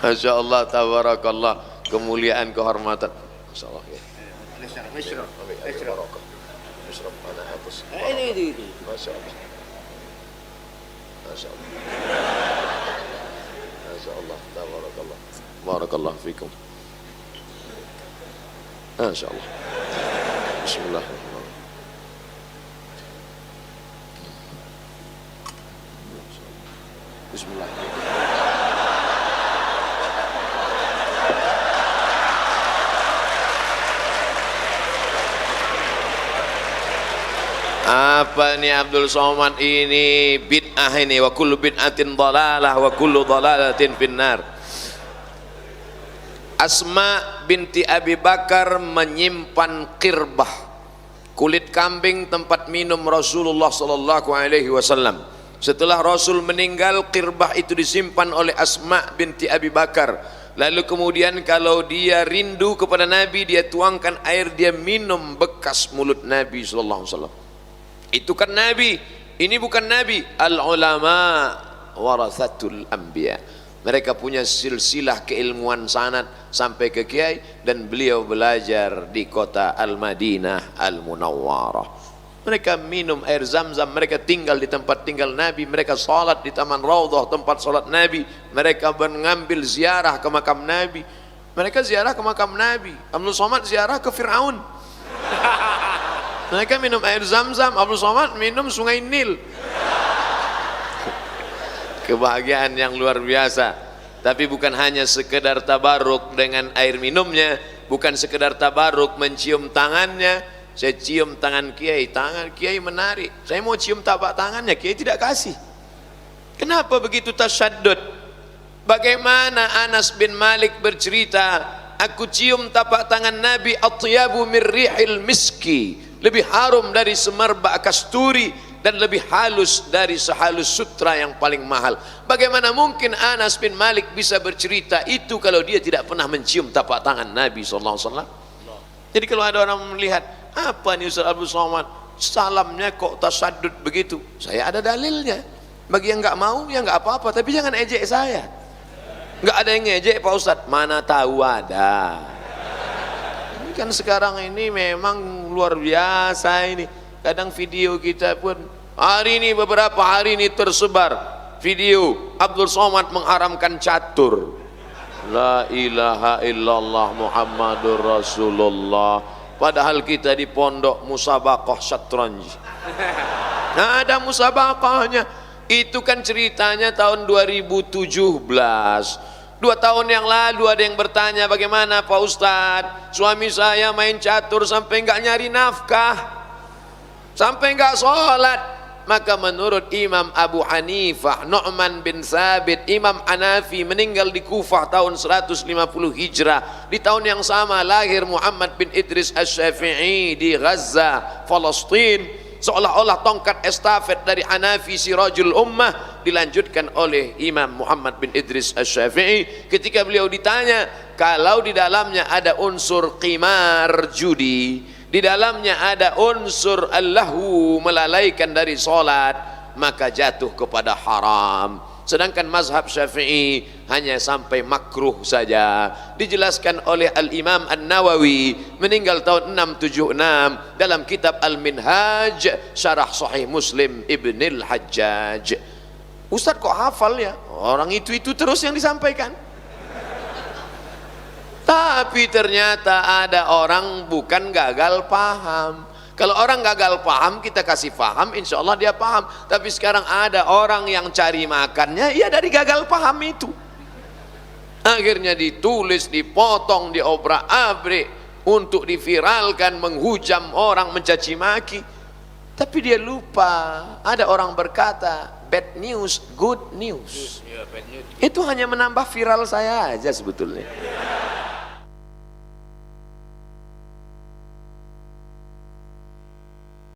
Masya Allah, tabarakallah, kemuliaan, kehormatan. Masya Allah ya. Ini. Masya Allah. Masya Allah. Masya Allah, tabarakallah. Barakallah fikum. Masya Allah. Bismillahirrahmanirrahim. Bismillahirrahmanirrahim. Apa nih Abdul Somad ini? Bid'ah ini. Wa kullu bid'atin dhalalah wa kullu dhalalatin finnar. Asma binti Abi Bakar menyimpan qirbah, kulit kambing tempat minum Rasulullah sallallahu alaihi wasallam. Setelah Rasul meninggal, qirbah itu disimpan oleh Asma binti Abi Bakar. Lalu kemudian kalau dia rindu kepada Nabi, dia tuangkan air, dia minum bekas mulut Nabi sallallahu alaihi wasallam. Itu kan Nabi, ini bukan Nabi. Al-ulama warathatul anbiya. Mereka punya silsilah keilmuan sanad sampai ke kiai, dan beliau belajar di kota Al-Madinah Al-Munawwarah. Mereka minum air Zam-Zam, mereka tinggal di tempat tinggal Nabi, mereka salat di Taman Raudhah tempat salat Nabi, mereka mengambil ziarah ke makam Nabi, mereka ziarah ke makam Nabi. Abdul Somad ziarah ke Fir'aun. Mereka minum air Zam-Zam, Abdul Somad minum sungai Nil. Kebahagiaan yang luar biasa. Tapi bukan hanya sekedar tabaruk dengan air minumnya, bukan sekedar tabaruk mencium tangannya. Saya cium tangan kiai, tangan kiai menarik, saya mau cium tapak tangannya, kiai tidak kasih. Kenapa begitu tasyaddud? Bagaimana Anas bin Malik bercerita, aku cium tapak tangan Nabi, atyabu min rihil miski, lebih harum dari semerbak kasturi, dan lebih halus dari sehalus sutra yang paling mahal. Bagaimana mungkin Anas bin Malik bisa bercerita itu kalau dia tidak pernah mencium tapak tangan Nabi SAW? Jadi kalau ada orang melihat, apa nih Ustaz Abdul Somad, salamnya kok tasaddud begitu, saya ada dalilnya. Bagi yang nggak mau ya nggak apa-apa, tapi jangan ejek saya. Nggak ada yang ngejek Pak Ustadz, mana tahu ada. Ini kan sekarang ini memang luar biasa ini. Kadang video kita pun hari ini, beberapa hari ini tersebar video Abdul Somad mengharamkan catur. La ilaha illallah Muhammadur Rasulullah. Padahal kita di pondok musabaqah syatranj. Nah, ada musabaqahnya. Itu kan ceritanya tahun 2017. 2 tahun yang lalu ada yang bertanya, bagaimana Pak Ustadz, suami saya main catur sampai nggak nyari nafkah, sampai nggak sholat. Maka menurut Imam Abu Hanifah, Nu'man bin Thabit, Imam Hanafi meninggal di Kufah tahun 150 Hijrah. Di tahun yang sama lahir Muhammad bin Idris Asy-Syafi'i di Gaza, Palestina. Seolah-olah tongkat estafet dari Hanafi Sirajul Ummah dilanjutkan oleh Imam Muhammad bin Idris Asy-Syafi'i. Ketika beliau ditanya, kalau di dalamnya ada unsur qimar, judi, di dalamnya ada unsur allahu, melalaikan dari solat, maka jatuh kepada haram. Sedangkan mazhab Syafi'i hanya sampai makruh saja. Dijelaskan oleh Al-Imam An-Nawawi, meninggal tahun 676, dalam kitab Al-Minhaj Syarah Sahih Muslim Ibnil Hajjaj. Ustadz kok hafal ya? Orang itu terus yang disampaikan. Tapi ternyata ada orang bukan gagal paham. Kalau orang gagal paham, kita kasih paham, insya Allah dia paham. Tapi sekarang ada orang yang cari makannya ya dari gagal paham itu. Akhirnya ditulis, dipotong, diobrak-abrik untuk diviralkan, menghujam orang, mencaci maki. Tapi dia lupa, ada orang berkata, bad news, good news. Itu hanya menambah viral saya aja sebetulnya.